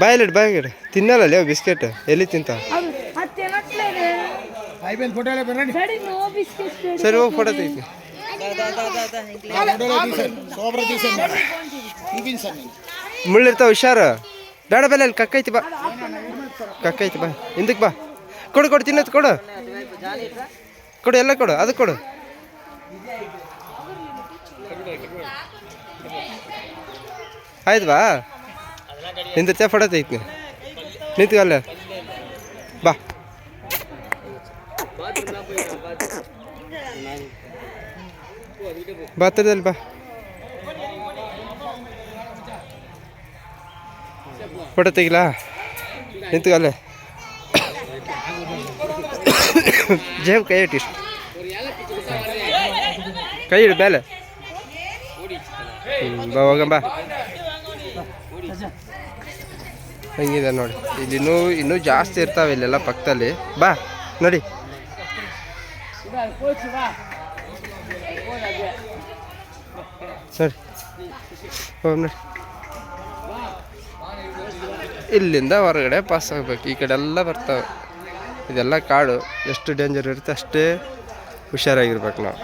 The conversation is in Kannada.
ಬಾಯಿಲಿಡು ತಿನ್ನಲ್ಲ ಅಲ್ಲೇ ಬಿಸ್ಕೆಟ್ ಎಲ್ಲಿ ತಿಂತ ಸರಿ ಹೋಗಿ ಫೋಟೋ ತೆಗಿ ಮುಳ್ಳಿರ್ತಾವ ಹುಷಾರು ಬೇಡ ಬೆಲೆ ಅಲ್ಲಿ ಕಕ್ಕೈತಿ ಬಾ ಹಿಂದಕ್ಕೆ ಬಾ ಕೊಡು ತಿನ್ನೋದು ಕೊಡು ಎಲ್ಲ ಕೊಡು ಅದಕ್ಕೆ ಕೊಡು ಆಯ್ತು ಬಾ ಹಿಂದೆ ಫೋಟೋ ತೆಗಿತೀನಿ ನಿಂತ್ಕ ಅಲ್ಲೇ ಬಾ ಹತ್ರದಲ್ಲಿ ಬಾ ಫೋಟೋ ತೆಗಿಲಾ ನಿಂತ್ಕ ಅಲ್ಲೇ ಜೇಬ್ ಕೈ ಇಟ್ಟು ಕೈ ಇಡು ಮೇಲೆ ಬಾ ಹೋಗಂಬ ಹಂಗಿದೆ ನೋಡಿ ಇಲ್ಲಿ ಇನ್ನೂ ಜಾಸ್ತಿ ಇರ್ತಾವೆ ಇಲ್ಲೆಲ್ಲ ಪಕ್ಕದಲ್ಲಿ ಬಾ ನೋಡಿ ಸರಿ ಹೋಗಿ ನೋಡಿ ಇಲ್ಲಿಂದ ಹೊರಗಡೆ ಪಾಸ್ ಆಗ್ಬೇಕು ಈ ಕಡೆ ಎಲ್ಲ ಬರ್ತಾವೆ ಇದೆಲ್ಲ ಕಾಡು ಎಷ್ಟು ಡೇಂಜರ್ ಇರುತ್ತೆ ಅಷ್ಟೇ ಹುಷಾರಾಗಿರ್ಬೇಕು ನಾವು